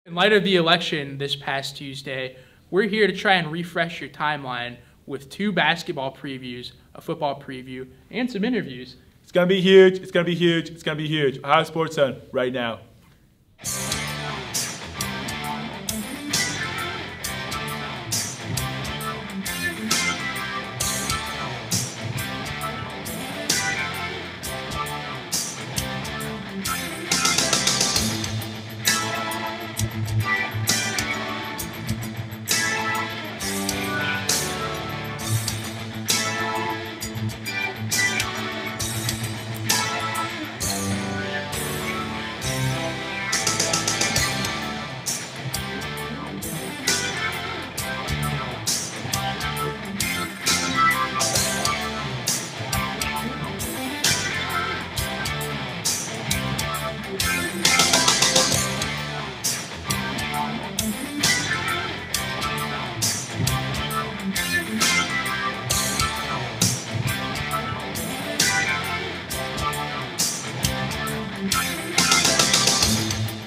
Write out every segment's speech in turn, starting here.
In light of the election this past Tuesday, we're here to try and refresh your timeline with 2 basketball previews, a football preview, and some interviews. It's going to be huge. It's going to be huge. It's going to be huge. Ohio Sports Zone right now.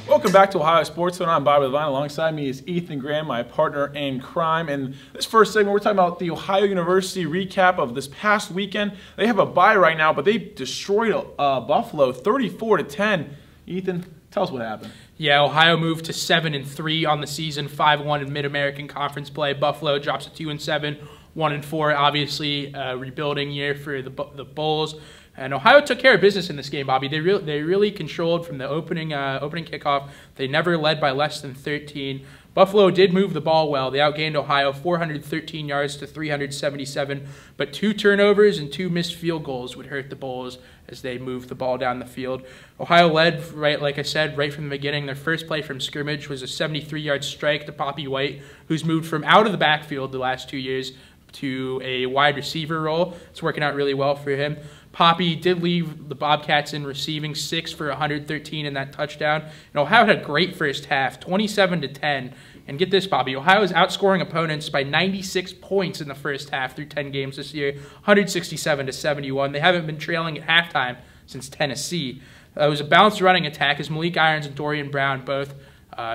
Welcome back to Ohio Sports Zone. I'm Bobby Levine. Alongside me is Ethan Graham, my partner in crime. And this first segment, we're talking about the Ohio University recap of this past weekend. They have a bye right now, but they destroyed Buffalo 34-10. Ethan, tell us what happened. Yeah, Ohio moved to 7-3 on the season, 5-1 in Mid-American Conference play. Buffalo drops to 2-7, 1-4. Obviously, a rebuilding year for the Bulls. And Ohio took care of business in this game, Bobby. They really controlled from the opening kickoff. They never led by less than 13. Buffalo did move the ball well. They outgained Ohio 413 yards to 377, but 2 turnovers and 2 missed field goals would hurt the Bulls as they moved the ball down the field. Ohio led, like I said, right from the beginning. Their first play from scrimmage was a 73-yard strike to Poppy White, who's moved from out of the backfield the last 2 years to a wide receiver role. It's working out really well for him. Poppy did leave the Bobcats in receiving, 6 for 113 in that touchdown. And Ohio had a great first half, 27-10. And get this, Bobby, Ohio is outscoring opponents by 96 points in the first half through 10 games this year, 167-71. They haven't been trailing at halftime since Tennessee. It was a balanced running attack as Malik Irons and Dorian Brown both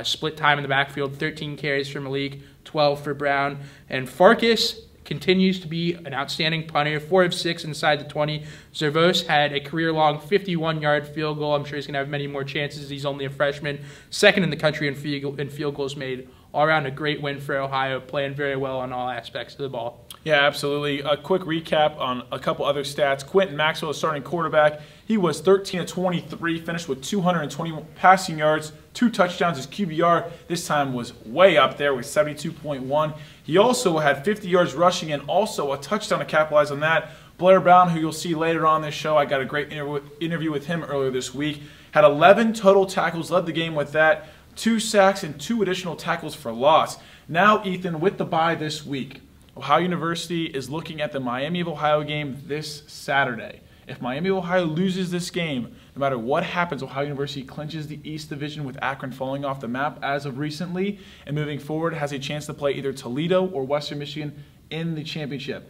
split time in the backfield, 13 carries for Malik, 12 for Brown. And Farkas continues to be an outstanding punter, 4 of 6 inside the 20. Zervos had a career-long 51-yard field goal. I'm sure he's going to have many more chances. He's only a freshman. Second in the country in field goals made. All around a great win for Ohio, playing very well on all aspects of the ball. Yeah, absolutely. A quick recap on a couple other stats. Quentin Maxwell, starting quarterback, he was 13 of 23, finished with 220 passing yards, 2 touchdowns. His QBR this time was way up there with 72.1. He also had 50 yards rushing and also a touchdown to capitalize on that. Blair Brown, who you'll see later on this show, I got a great interview with him earlier this week, had 11 total tackles, led the game with that, 2 sacks and 2 additional tackles for loss. Now, Ethan, with the bye this week, Ohio University is looking at the Miami of Ohio game this Saturday. If Miami of Ohio loses this game, no matter what happens, Ohio University clinches the East Division with Akron falling off the map as of recently, and moving forward has a chance to play either Toledo or Western Michigan in the championship.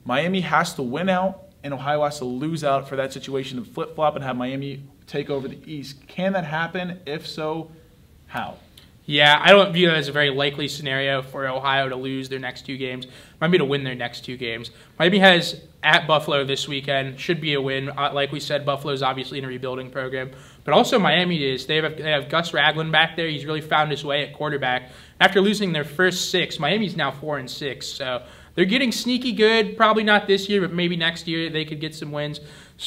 Miami has to win out, and Ohio has to lose out for that situation to flip-flop and have Miami take over the East. Can that happen? If so, how? Yeah, I don't view it as a very likely scenario for Ohio to lose their next 2 games. Miami to win their next 2 games. Miami has at Buffalo this weekend. Should be a win. Like we said, Buffalo is obviously in a rebuilding program. But also Miami is. They have Gus Ragland back there. He's really found his way at quarterback. After losing their first 6, Miami's now 4-6. So they're getting sneaky good. Probably not this year, but maybe next year they could get some wins.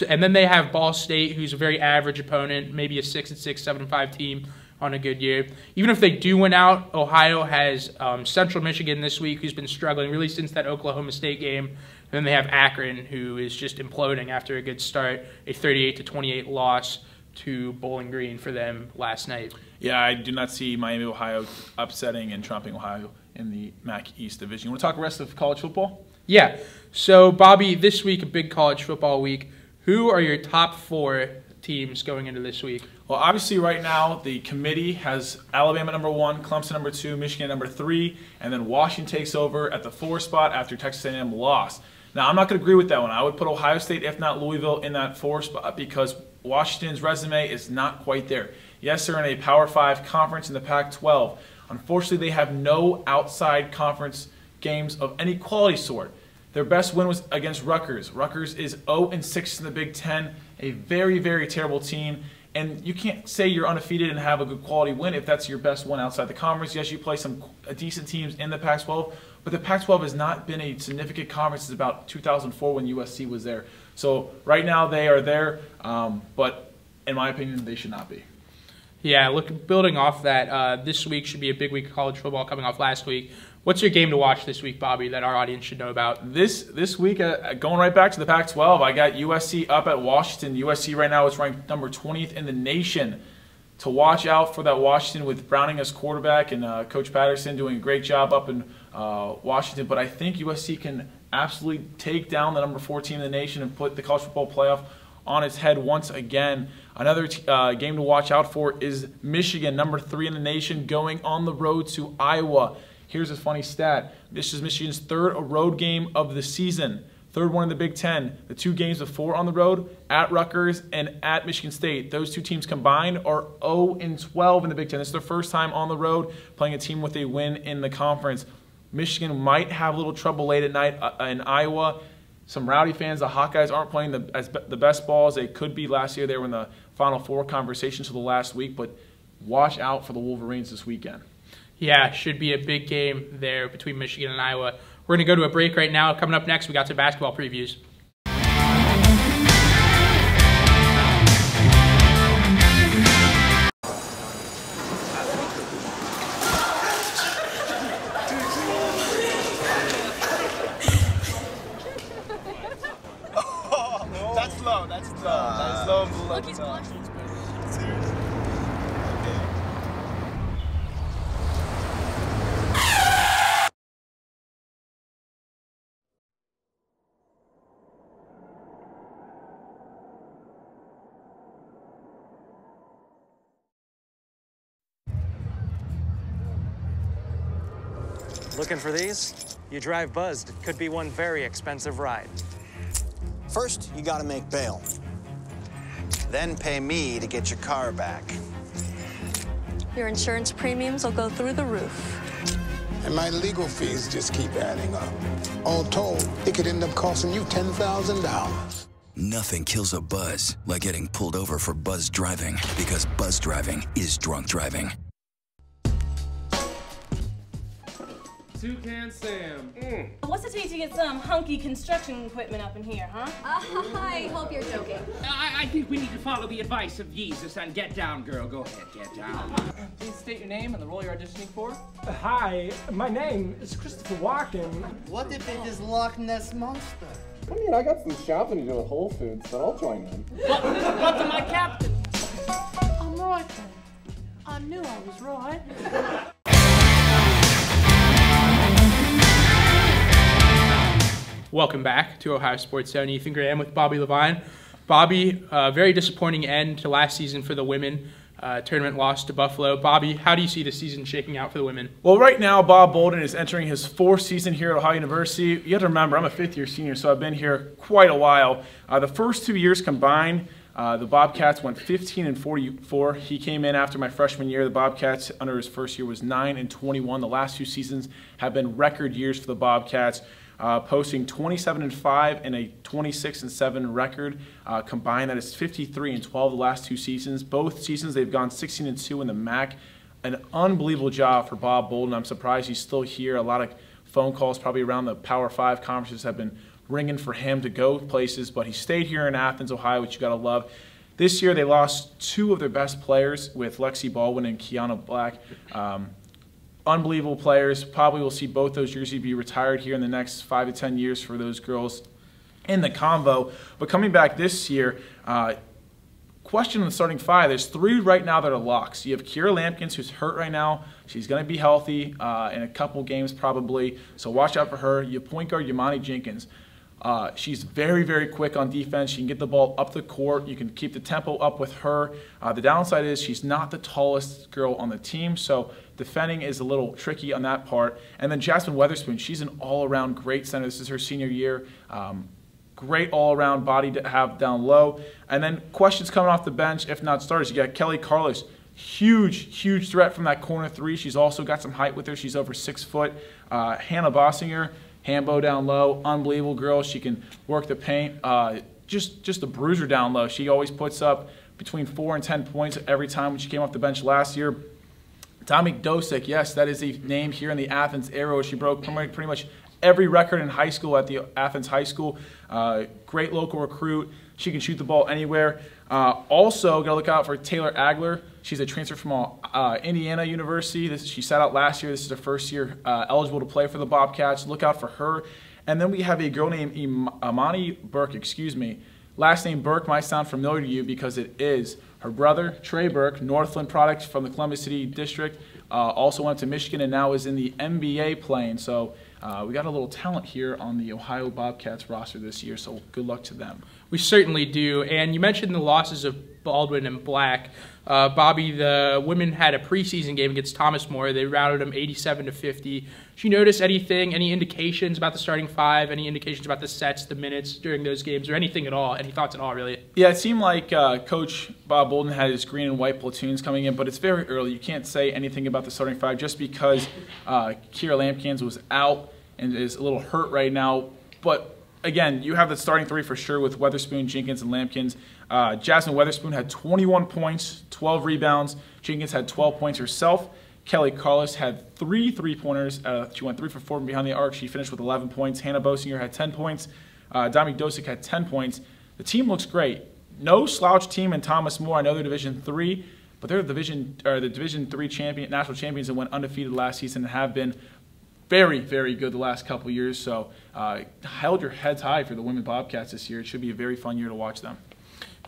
And then they have Ball State, who's a very average opponent, maybe a 6-6, 7-5 team on a good year. Even if they do win out, Ohio has Central Michigan this week, who's been struggling really since that Oklahoma State game. And then they have Akron, who is just imploding after a good start, a 38-28 loss to Bowling Green for them last night. Yeah, I do not see Miami, Ohio upsetting and trumping Ohio in the MAC East Division. You want to talk the rest of college football? Yeah. So, Bobby, this week, a big college football week. Who are your top 4 teams going into this week? Well, obviously right now the committee has Alabama number 1, Clemson number 2, Michigan number 3, and then Washington takes over at the 4 spot after Texas A&M lost. Now, I'm not going to agree with that one. I would put Ohio State, if not Louisville, in that 4 spot because Washington's resume is not quite there. Yes, they're in a Power 5 conference in the Pac-12. Unfortunately, they have no outside conference games of any quality sort. Their best win was against Rutgers. Rutgers is 0-6 in the Big Ten, a very, very terrible team. And you can't say you're undefeated and have a good quality win if that's your best one outside the conference. Yes, you play some decent teams in the Pac-12, but the Pac-12 has not been a significant conference since about 2004 when USC was there. So right now they are there, but in my opinion, they should not be. Yeah, look, building off that, this week should be a big week of college football coming off last week. What's your game to watch this week, Bobby, that our audience should know about? This week, going right back to the Pac-12, I got USC up at Washington. USC right now is ranked number 20th in the nation. To watch out for that Washington with Browning as quarterback and Coach Patterson doing a great job up in Washington. But I think USC can absolutely take down the number 4 team in the nation and put the college football playoff on its head once again. Another game to watch out for is Michigan, number 3 in the nation, going on the road to Iowa. Here's a funny stat. This is Michigan's 3rd road game of the season. 3rd one in the Big Ten. The 2 games before on the road, at Rutgers and at Michigan State. Those 2 teams combined are 0-12 in the Big Ten. This is their first time on the road playing a team with a win in the conference. Michigan might have a little trouble late at night in Iowa. Some rowdy fans, the Hawkeyes aren't playing the best ball as they could be last year. They were in the Final Four conversation for the last week, but watch out for the Wolverines this weekend. Yeah, should be a big game there between Michigan and Iowa. We're going to go to a break right now. Coming up next, we got some basketball previews. That's low. That's low. Look, he's watching. Seriously. Looking for these? You drive Buzzed. It could be one very expensive ride. First, you gotta make bail. Then pay me to get your car back. Your insurance premiums will go through the roof. And my legal fees just keep adding up. All told, it could end up costing you $10,000. Nothing kills a buzz like getting pulled over for buzz driving, because buzz driving is drunk driving. Toucan Sam. What's it take to get some hunky construction equipment up in here, huh? I hope you're joking. I think we need to follow the advice of Jesus and get down, girl. Go ahead, get down. Please state your name and the role you're auditioning for. Hi, my name is Christopher Walken. What if it is Loch Ness Monster? I mean, I got some shopping to do at Whole Foods, but I'll join in. What to my captain? I'm right then. I knew I was right. Welcome back to Ohio Sports Zone. Ethan Graham with Bobby Levine. Bobby, very disappointing end to last season for the women. Tournament loss to Buffalo. Bobby, how do you see the season shaking out for the women? Well, right now, Bob Bolden is entering his 4th season here at Ohio University. You have to remember, I'm a 5th-year senior, so I've been here quite a while. The first 2 years combined, the Bobcats went 15-44. He came in after my freshman year. The Bobcats, under his first year, was 9-21. The last 2 seasons have been record years for the Bobcats. Posting 27-5 and a 26-7 record combined. That is 53-12 the last 2 seasons. Both seasons they've gone 16-2 in the MAC. An unbelievable job for Bob Bolden. I'm surprised he's still here. A lot of phone calls probably around the Power 5 conferences have been ringing for him to go places, but he stayed here in Athens, Ohio, which you got to love. This year they lost 2 of their best players with Lexi Baldwin and Kiana Black. Unbelievable players. Probably will see both those jerseys be retired here in the next 5 to 10 years for those girls in the combo. But coming back this year, question on the starting 5. There's 3 right now that are locks. You have Kira Lampkins, who's hurt right now. She's going to be healthy in a couple games probably, so watch out for her. You have point guard Yamani Jenkins. She's very, very quick on defense. She can get the ball up the court. You can keep the tempo up with her. The downside is she's not the tallest girl on the team, so defending is a little tricky on that part. And then Jasmine Weatherspoon, she's an all-around great center. This is her senior year. Great all-around body to have down low. And then questions coming off the bench, if not starters. You got Kelly Carlos, huge threat from that corner three. She's also got some height with her. She's over 6 foot. Hannah Bossinger, Hambo down low, unbelievable girl. She can work the paint. Just a bruiser down low. She always puts up between 4 and 10 points every time when she came off the bench last year. Dominique Dosick, yes, that is the name here in the Athens area. She broke pretty much every record in high school at the Athens High School. Great local recruit. She can shoot the ball anywhere. Also, got to look out for Taylor Agler. She's a transfer from Indiana University. She sat out last year. This is her first year eligible to play for the Bobcats. Look out for her. And then we have a girl named Imani Burke, Last name Burke might sound familiar to you because it is. Her brother, Trey Burke, Northland product from the Columbus City District, also went to Michigan and now is in the NBA playing. So we got a little talent here on the Ohio Bobcats roster this year, so good luck to them. We certainly do. And you mentioned the losses of Baldwin and Black. Bobby, the women had a preseason game against Thomas More. They routed them 87-50. Did you notice anything, any indications about the starting five, any indications about the sets, the minutes during those games, or anything at all? Any thoughts at all, really? Yeah, it seemed like Coach Bob Bolden had his green and white platoons coming in, but it's very early. You can't say anything about the starting five just because Kira Lampkins was out and is a little hurt right now. But again, you have the starting three for sure with Weatherspoon, Jenkins, and Lampkins. Jasmine Weatherspoon had 21 points, 12 rebounds. Jenkins had 12 points herself. Kelly Carlos had 3 3-pointers. She went 3 for 4 from behind the arc. She finished with 11 points. Hannah Bossinger had 10 points. Dominique Dosick had 10 points. The team looks great. No slouch team in Thomas More. I know they're Division III, but they're the Division III national champions and went undefeated last season and have been very good the last couple of years. So held your heads high for the women Bobcats this year. It should be a very fun year to watch them.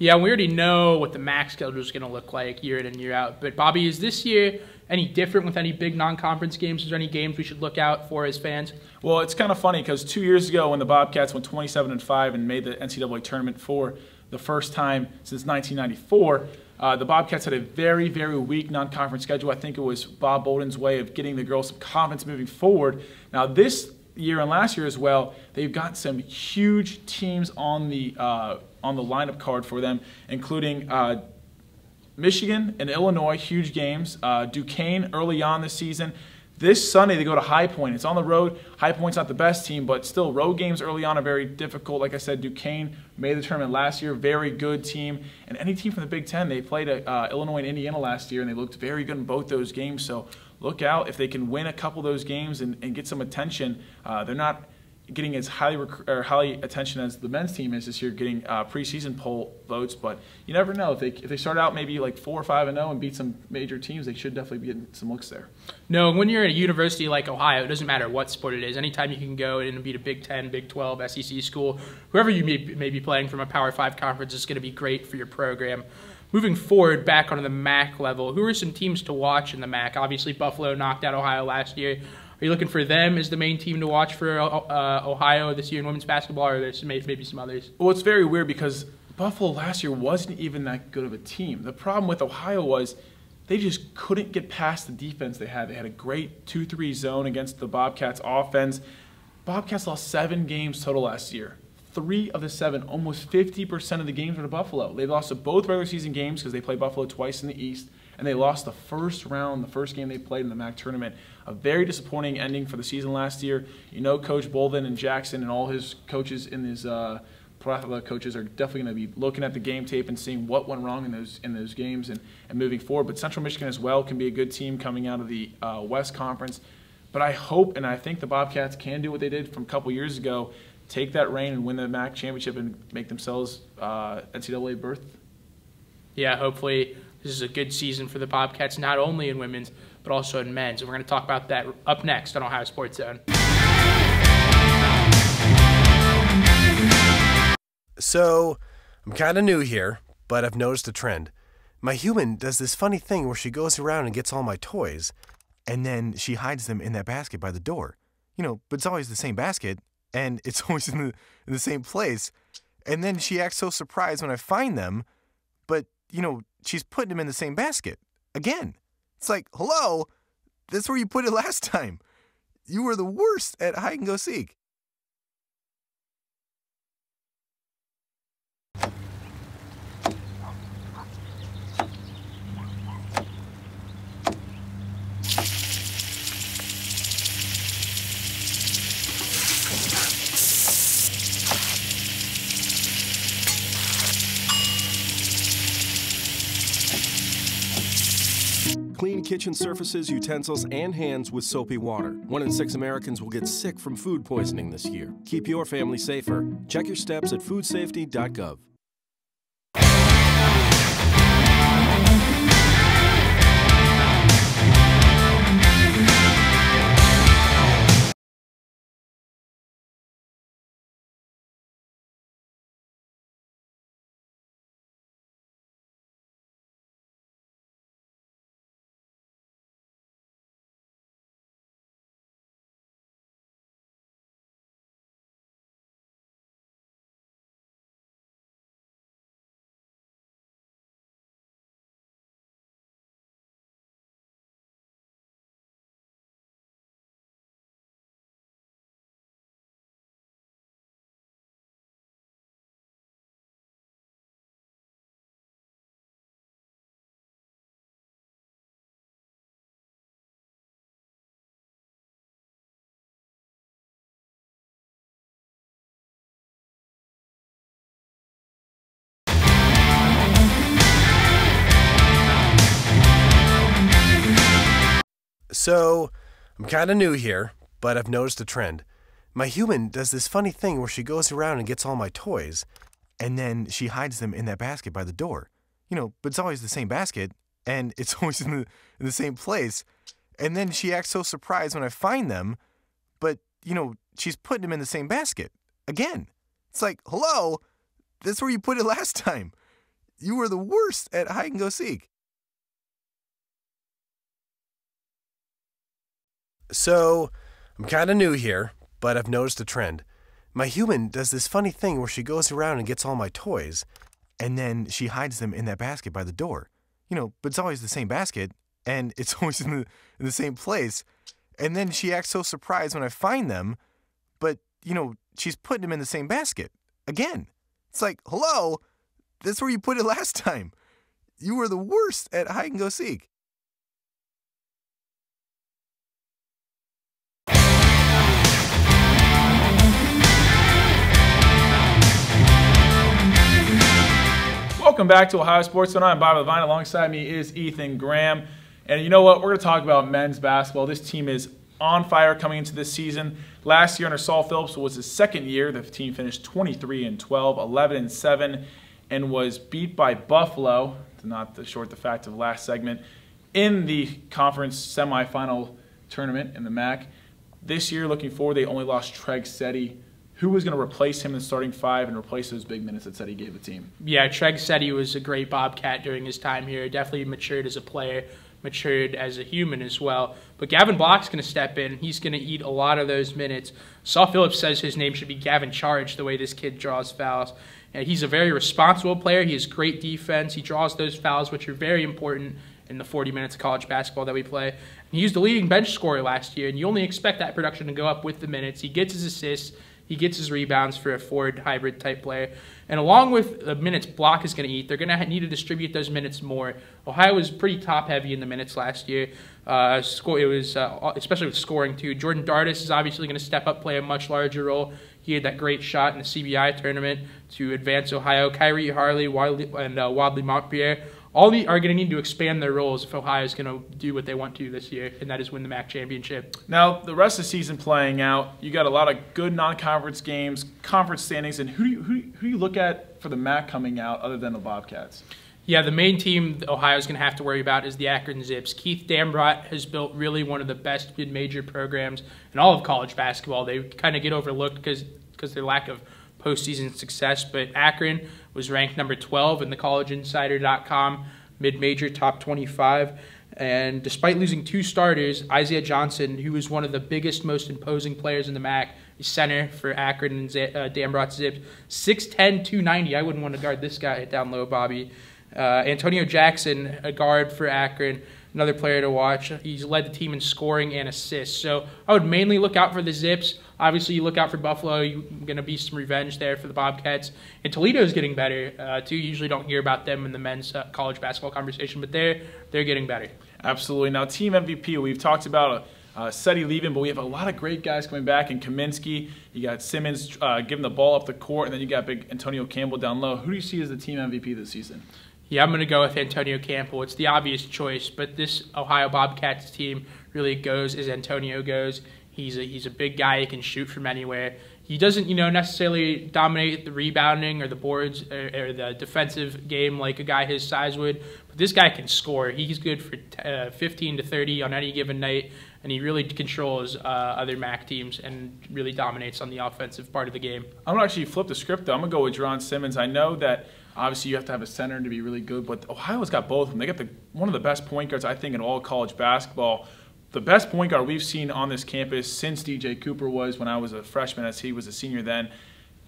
Yeah, we already know what the MAC schedule is going to look like year in and year out. But, Bobby, is this year any different with any big non-conference games? Is there any games we should look out for as fans? Well, it's kind of funny because 2 years ago when the Bobcats went 27-5 and made the NCAA tournament for the first time since 1994, the Bobcats had a very weak non-conference schedule. I think it was Bob Bolden's way of getting the girls some confidence moving forward. Now, this year and last year as well, they've got some huge teams on the lineup card for them, including Michigan and Illinois, huge games. Duquesne early on this season. This Sunday they go to High Point. It's on the road. High Point's not the best team, but still road games early on are very difficult. Like I said, Duquesne made the tournament last year. Very good team. And any team from the Big Ten, they played Illinois and Indiana last year, and they looked very good in both those games. So look out if they can win a couple of those games and get some attention. They're not getting as highly attention as the men's team is this year, getting preseason poll votes. But you never know. If they start out maybe like 4 or 5-0 and beat some major teams, they should definitely be getting some looks there. No, when you're at a university like Ohio, it doesn't matter what sport it is. Anytime you can go in and beat a Big 10, Big 12, SEC school, whoever you may be playing from a Power 5 conference is going to be great for your program. Moving forward, back onto the MAC level, who are some teams to watch in the MAC? Obviously, Buffalo knocked out Ohio last year. Are you looking for them as the main team to watch for Ohio this year in women's basketball, or are there maybe some others? Well, it's very weird because Buffalo last year wasn't even that good of a team. The problem with Ohio was they just couldn't get past the defense they had. They had a great 2-3 zone against the Bobcats offense. Bobcats lost 7 games total last year. 3 of the 7, almost 50% of the games were to Buffalo. They lost to both regular season games because they played Buffalo twice in the East, and they lost the first game they played in the MAC tournament. A very disappointing ending for the season last year. You know, Coach Bolden and Jackson and all his coaches in his coaches are definitely going to be looking at the game tape and seeing what went wrong in those games and moving forward. But Central Michigan as well can be a good team coming out of the West Conference. But I hope and I think the Bobcats can do what they did from a couple years ago, take that reign and win the MAC championship and make themselves NCAA berth. Yeah, hopefully this is a good season for the Bobcats, not only in women's, but also in men's. And we're going to talk about that up next on Ohio Sports Zone. So, I'm kind of new here, but I've noticed a trend. My human does this funny thing where she goes around and gets all my toys, and then she hides them in that basket by the door. You know, but it's always the same basket, and it's always in the same place. And then she acts so surprised when I find them, but, you know, she's putting them in the same basket again. It's like, hello, that's where you put it last time. You were the worst at hide and go seek. clean kitchen surfaces, utensils, and hands with soapy water. 1 in 6 Americans will get sick from food poisoning this year. Keep your family safer. Check your steps at foodsafety.gov. So, I'm kind of new here, but I've noticed a trend. My human does this funny thing where she goes around and gets all my toys, and then she hides them in that basket by the door. You know, but it's always the same basket, and it's always in the same place. And then she acts so surprised when I find them, but, you know, she's putting them in the same basket. Again. It's like, hello, that's where you put it last time. You were the worst at hide and go seek. So, I'm kind of new here, but I've noticed a trend. My human does this funny thing where she goes around and gets all my toys, and then she hides them in that basket by the door. You know, but it's always the same basket, and it's always in the same place. And then she acts so surprised when I find them, but, you know, she's putting them in the same basket. Again. It's like, hello, that's where you put it last time. You were the worst at hide and go seek. Welcome back to Ohio Sports Tonight. I'm Bob Levine. Alongside me is Ethan Graham. And you know what? We're going to talk about men's basketball. This team is on fire coming into this season. Last year under Saul Phillips was his second year. The team finished 23-12, 11-7, and was beat by Buffalo, to not short the fact of last segment, in the conference semifinal tournament in the MAC. This year, looking forward, they only lost Treg Setti. Who was going to replace him in the starting five and replace those big minutes that Setti gave the team? Yeah, Treg Setti was a great Bobcat during his time here. Definitely matured as a player, matured as a human as well. But Gavin Block's going to step in. He's going to eat a lot of those minutes. Saul Phillips says his name should be Gavin Charge, the way this kid draws fouls. And he's a very responsible player. He has great defense. He draws those fouls, which are very important in the 40 minutes of college basketball that we play. And he was the leading bench scorer last year, and you only expect that production to go up with the minutes. He gets his assists. He gets his rebounds for a forward hybrid type player. And along with the minutes Block is going to eat, they're going to need to distribute those minutes more. Ohio was pretty top heavy in the minutes last year. It was especially with scoring too. Jordan Dardis is obviously going to step up, play a much larger role. He had that great shot in the CBI tournament to advance Ohio. Kyrie Harley and Wadley Montpierre all are going to need to expand their roles if Ohio is going to do what they want to this year, and that is win the MAC championship. Now, the rest of the season playing out, you got a lot of good non-conference games, conference standings, and who do you look at for the MAC coming out other than the Bobcats? Yeah, the main team Ohio's going to have to worry about is the Akron Zips. Keith Dambrot has built really one of the best mid-major programs in all of college basketball. They kind of get overlooked because of their lack of postseason success, but Akron was ranked number 12 in the collegeinsider.com mid-major top 25. And despite losing 2 starters, Isaiah Johnson, who was one of the biggest, most imposing players in the MAC, center for Akron and Dambrot Zips, 6'10", 290. I wouldn't want to guard this guy down low, Bobby. Antonio Jackson, a guard for Akron, another player to watch. He's led the team in scoring and assists. So I would mainly look out for the Zips. Obviously, you look out for Buffalo. You're going to be some revenge there for the Bobcats. And Toledo's getting better, too. You usually don't hear about them in the men's college basketball conversation, but they're getting better. Absolutely. Now, team MVP, we've talked about Setti leaving, but we have a lot of great guys coming back. And Kaminsky, you got Simmons giving the ball up the court, and then you got big Antonio Campbell down low. Who do you see as the team MVP this season? Yeah, I'm going to go with Antonio Campbell. It's the obvious choice, but this Ohio Bobcats team really goes as Antonio goes. He's a big guy. He can shoot from anywhere. He doesn't, necessarily dominate the rebounding or the boards or the defensive game like a guy his size would. But this guy can score. He's good for 15 to 30 on any given night, and he really controls other MAC teams and really dominates on the offensive part of the game. I'm going to actually flip the script, though. I'm going to go with Jerron Simmons. I know that obviously you have to have a center to be really good, but Ohio's got both of them. They got one of the best point guards, I think, in all college basketball. The best point guard we've seen on this campus since DJ Cooper was when I was a freshman, as he was a senior then.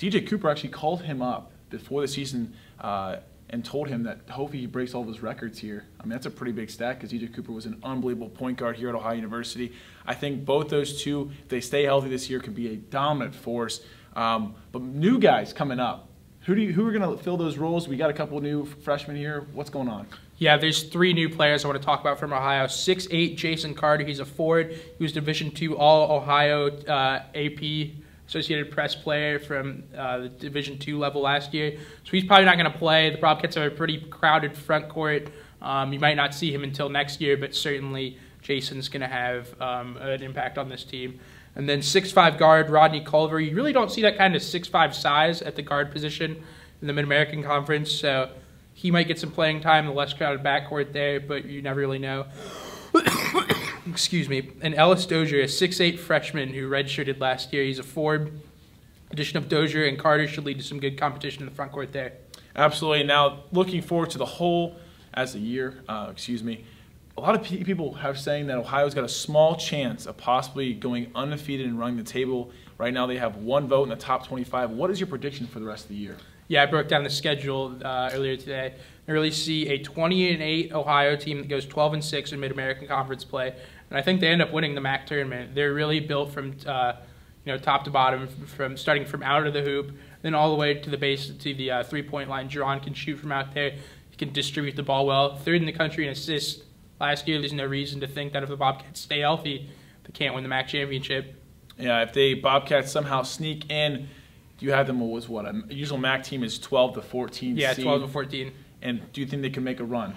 DJ Cooper actually called him up before the season and told him that hopefully he breaks all of his records here. I mean, that's a pretty big stat because DJ Cooper was an unbelievable point guard here at Ohio University. I think both those two, if they stay healthy this year, could be a dominant force. But new guys coming up. Who are going to fill those roles? We got a couple new freshmen here. What's going on? Yeah, there's 3 new players I want to talk about from Ohio. 6'8", Jason Carter. He's a forward. He was Division II All-Ohio AP Associated Press player from the Division II level last year. So he's probably not going to play. The Bobcats have a pretty crowded front court. You might not see him until next year, but certainly Jason's going to have an impact on this team. And then 6'5" guard Rodney Culver. You really don't see that kind of 6'5" size at the guard position in the Mid-American Conference, so he might get some playing time in the less crowded backcourt there, but you never really know. Excuse me. And Ellis Dozier, a 6'8" freshman who redshirted last year. He's a forward. Addition of Dozier and Carter should lead to some good competition in the front court there. Absolutely. Now, looking forward to the whole as a year, a lot of people have saying that Ohio's got a small chance of possibly going undefeated and running the table. Right now they have 1 vote in the top 25. What is your prediction for the rest of the year? Yeah, I broke down the schedule earlier today. I really see a 20-8 Ohio team that goes 12-6 in Mid-American Conference play, and I think they end up winning the MAC tournament. They're really built from top to bottom, from starting from out of the hoop, then all the way to the base to the 3-point line. Jerron can shoot from out there. He can distribute the ball well. 3rd in the country in assists. Last year, there's no reason to think that if the Bobcats stay healthy, they can't win the MAC championship. Yeah, if the Bobcats somehow sneak in, you have them as what? A usual MAC team is 12 to 14. Yeah, seed. 12 to 14. And do you think they can make a run?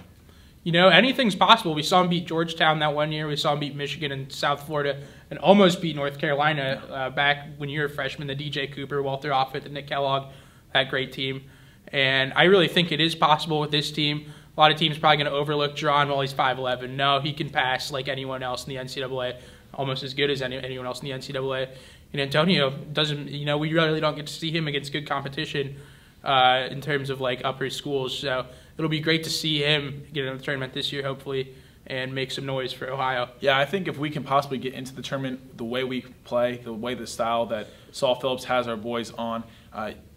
Anything's possible. We saw them beat Georgetown that one year. We saw them beat Michigan and South Florida, and almost beat North Carolina back when you were a freshman. The DJ Cooper, Walter Offit, and Nick Kellogg, that great team. And I really think it is possible with this team. A lot of teams are probably going to overlook Jerron while he's 5'11". No, he can pass like anyone else in the NCAA, almost as good as anyone else in the NCAA. And Antonio doesn't, we really don't get to see him against good competition in terms of like upper schools. So it'll be great to see him get into the tournament this year, hopefully, and make some noise for Ohio. Yeah, I think if we can possibly get into the tournament the way we play, the style that Saul Phillips has our boys on,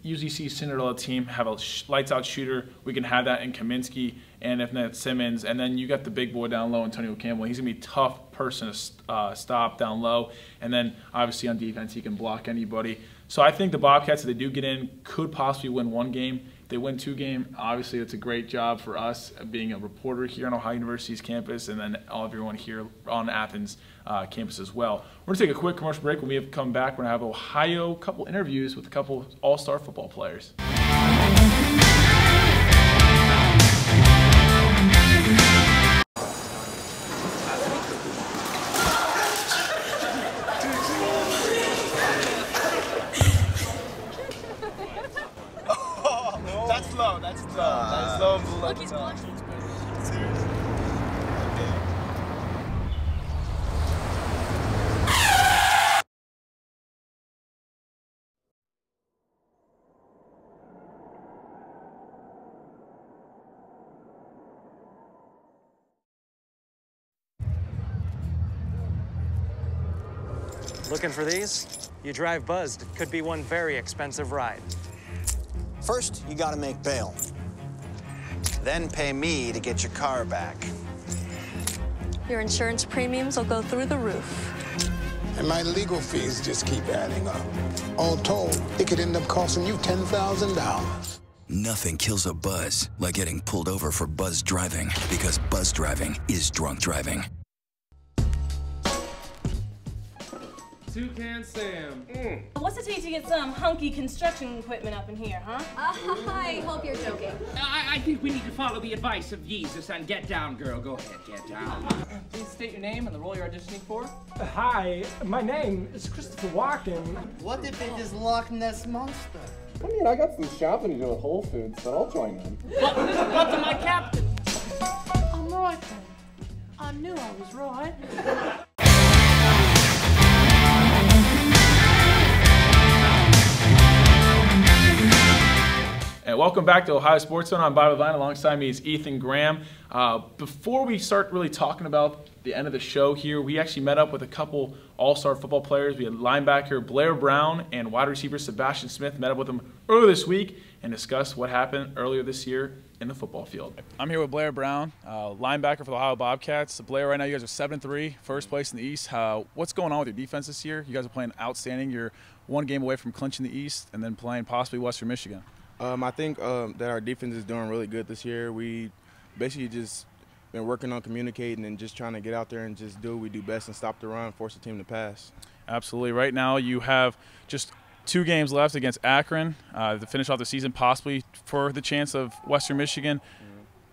usually see Cinderella team have a lights-out shooter. We can have that in Kaminsky, and if not Simmons. And then you got the big boy down low, Antonio Campbell. He's going to be a tough person to stop down low. And then, obviously, on defense, he can block anybody. So I think the Bobcats, if they do get in, could possibly win 1 game. If they win 2 games, obviously it's a great job for us being a reporter here on Ohio University's campus, and then everyone here on Athens campus as well. We're going to take a quick commercial break. When we have come back, we're going to have Ohio couple interviews with a couple all-star football players. That's low and below. Look, he's watching. Looking for these? You drive buzzed. It could be one very expensive ride. First, you gotta make bail. Then pay me to get your car back. Your insurance premiums will go through the roof. And my legal fees just keep adding up. All told, it could end up costing you $10,000. Nothing kills a buzz like getting pulled over for buzz driving, because buzz driving is drunk driving. Toucan Sam. What's it take to get some hunky construction equipment up in here, huh? I hope you're joking. I I think we need to follow the advice of Jesus and get down, girl. Go ahead, get down. Please state your name and the role you're auditioning for. Hi, my name is Christopher Walken. What if it is Loch Ness Monster? I mean, I got some shopping to do at Whole Foods, but I'll join in. Welcome, my captain. I'm right then. I knew I was right. And welcome back to Ohio Sports Zone. I'm Bobby Vine. Alongside me is Ethan Graham. Before we start really talking about the end of the show here, we actually met up with a couple all-star football players. We had linebacker Blair Brown and wide receiver Sebastian Smith. Met up with them earlier this week and discussed what happened earlier this year in the football field. I'm here with Blair Brown, linebacker for the Ohio Bobcats. Blair, right now you guys are 7-3, first place in the East. What's going on with your defense this year? You guys are playing outstanding. You're one game away from clinching the East and then playing possibly Western Michigan. I think that our defense is doing really good this year. We basically just been working on communicating and just trying to get out there and just do what we do best and stop the run, force the team to pass. Absolutely. Right now you have just 2 games left against Akron to finish off the season, possibly for the chance of Western Michigan.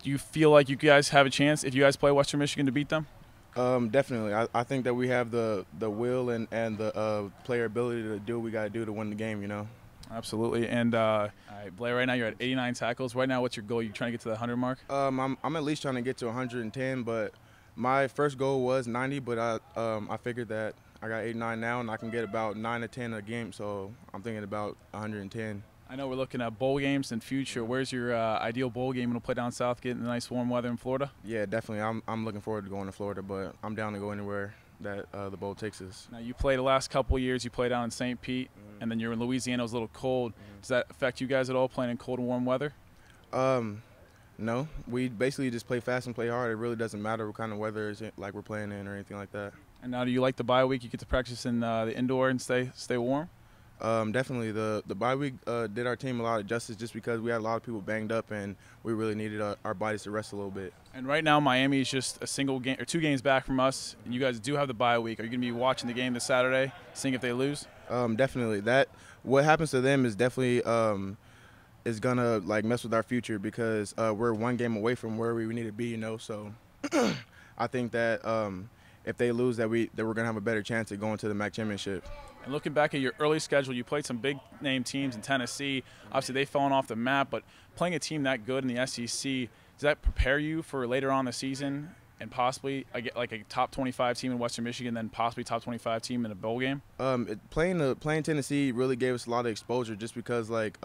Do you feel like you guys have a chance if you guys play Western Michigan to beat them? Definitely. I think that we have the will and the player ability to do what we got to do to win the game, you know. Absolutely. And all right, Blair, right now you're at 89 tackles. Right now, what's your goal? You trying to get to the 100 mark? I'm at least trying to get to 110, but my first goal was 90, but I figured that I got 89 now, and I can get about 9 to 10 a game, so I'm thinking about 110. I know we're looking at bowl games in future. Where's your ideal bowl game? We'll play down south, get in the nice warm weather in Florida? Yeah, definitely. I'm looking forward to going to Florida, but I'm down to go anywhere that the bowl takes us. Now, you played the last couple of years. You played down in St. Pete, and then you're in Louisiana. It was a little cold. Does that affect you guys at all, playing in cold and warm weather? No. We basically just play fast and play hard. It really doesn't matter what kind of weather is like we're playing in or anything like that. And now, do you like the bye week? You get to practice in the indoor and stay warm? Definitely. The bye week did our team a lot of justice just because we had a lot of people banged up and we really needed our bodies to rest a little bit. And right now Miami is just a single game or 2 games back from us, and you guys do have the bye week. Are you going to be watching the game this Saturday, seeing if they lose? Definitely. What happens to them is definitely is going to like mess with our future because we're 1 game away from where we need to be, you know. So I think that if they lose, that we're going to have a better chance at going to the MAC championship. And looking back at your early schedule, you played some big-name teams in Tennessee. Obviously, they've fallen off the map, but playing a team that good in the SEC, does that prepare you for later on in the season and possibly like a top 25 team in Western Michigan, then possibly top 25 team in a bowl game? Playing Tennessee really gave us a lot of exposure just because, like,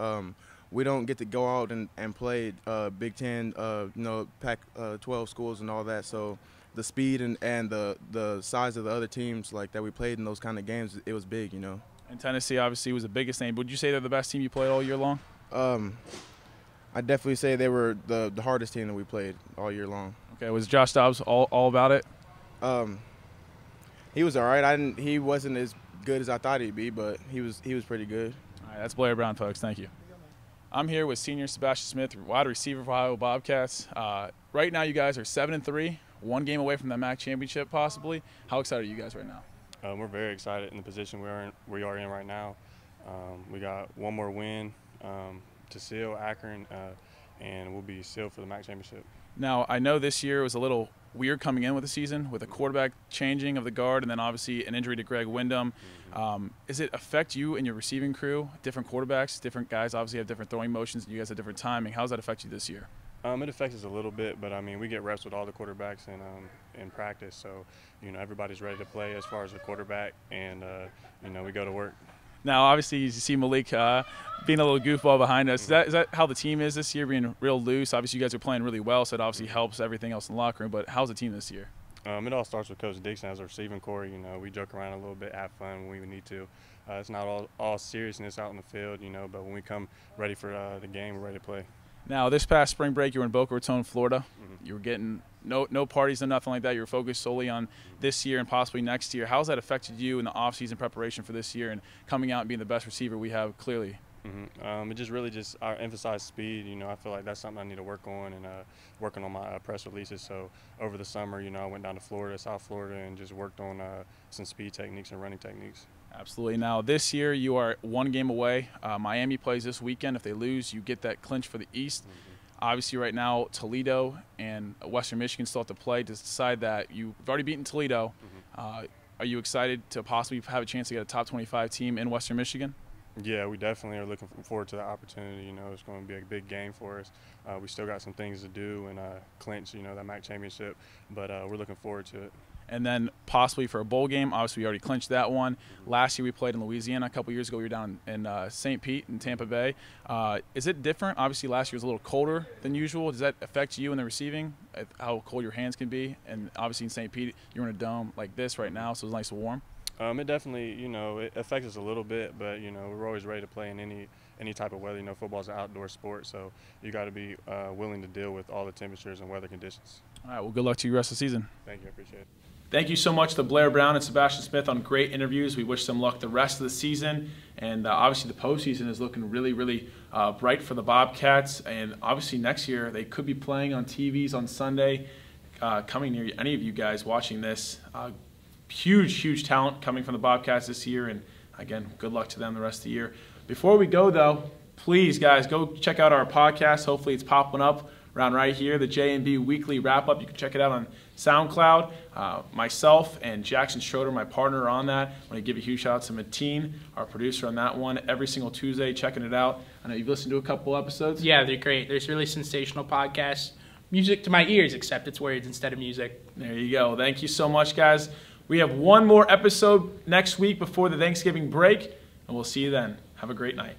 we don't get to go out and play Big Ten, Pac-12 schools and all that, so the speed and the size of the other teams like that we played in those kind of games, it was big, you know. And Tennessee obviously was the biggest name. Would you say they're the best team you played all year long? I'd definitely say they were the hardest team that we played all year long. Okay, was Josh Dobbs all about it? He was all right. He wasn't as good as I thought he'd be, but he was pretty good. All right, that's Blair Brown, folks. Thank you. I'm here with senior Sebastian Smith, wide receiver for Ohio Bobcats. Right now, you guys are 7-3. 1 game away from the MAC championship, possibly. How excited are you guys right now? We're very excited in the position we are in right now. We got 1 more win to seal Akron, and we'll be sealed for the MAC championship. Now, I know this year was a little weird coming in with the season with a quarterback changing of the guard and then obviously an injury to Greg Windham. Does it affect you and your receiving crew? Different quarterbacks, different guys obviously have different throwing motions, and you guys have different timing. How does that affect you this year? It affects us a little bit, but I mean, we get reps with all the quarterbacks in practice, so you know everybody's ready to play as far as the quarterback, and you know we go to work. Now, obviously, you see Malik being a little goofball behind us. Is that how the team is this year, being real loose? Obviously, you guys are playing really well, so it obviously helps everything else in the locker room. But how's the team this year? It all starts with Coach Dixon as our receiving core. You know, we joke around a little bit, have fun when we need to. It's not all seriousness out in the field, you know, but when we come ready for the game, we're ready to play. Now, this past spring break, you were in Boca Raton, Florida. You were getting no parties, no nothing like that. You were focused solely on this year and possibly next year. How's that affected you in the off-season preparation for this year and coming out and being the best receiver we have clearly? It just really I emphasize speed. You know, I feel like that's something I need to work on and working on my press releases. So over the summer, you know, I went down to Florida, South Florida, and just worked on some speed techniques and running techniques. Absolutely. Now, this year you are 1 game away. Miami plays this weekend. If they lose, you get that clinch for the East. Obviously, right now, Toledo and Western Michigan still have to play to decide that. You've already beaten Toledo. Are you excited to possibly have a chance to get a top 25 team in Western Michigan? Yeah, we definitely are looking forward to the opportunity. You know, it's going to be a big game for us. We still got some things to do and clinch, you know, that MAC championship, but we're looking forward to it. And then possibly for a bowl game. Obviously, we already clinched that one. Last year we played in Louisiana. A couple years ago we were down in St. Pete in Tampa Bay. Is it different? Obviously, last year was a little colder than usual. Does that affect you in the receiving, how cold your hands can be? And obviously in St. Pete, you're in a dome like this right now, so it's nice and warm. It definitely, you know, it affects us a little bit, but, you know, we're always ready to play in any type of weather. You know, football's an outdoor sport, so you got to be willing to deal with all the temperatures and weather conditions. All right, well, good luck to you the rest of the season. Thank you, I appreciate it. Thank you so much to Blair Brown and Sebastian Smith on great interviews. We wish them luck the rest of the season. And obviously the postseason is looking really, really bright for the Bobcats. And obviously next year they could be playing on TVs on Sunday. Coming near any of you guys watching this. Huge, huge talent coming from the Bobcats this year. And again, good luck to them the rest of the year. Before we go, though, please, guys, go check out our podcast. Hopefully it's popping up around right here, the J&B Weekly Wrap-Up. You can check it out on SoundCloud. Myself and Jackson Schroeder, my partner, are on that. I want to give a huge shout out to Mateen, our producer on that one, every single Tuesday, checking it out. I know you've listened to a couple episodes. Yeah, they're great. There's really sensational podcasts. Music to my ears, except it's words instead of music. There you go. Thank you so much, guys. We have one more episode next week before the Thanksgiving break, and we'll see you then. Have a great night.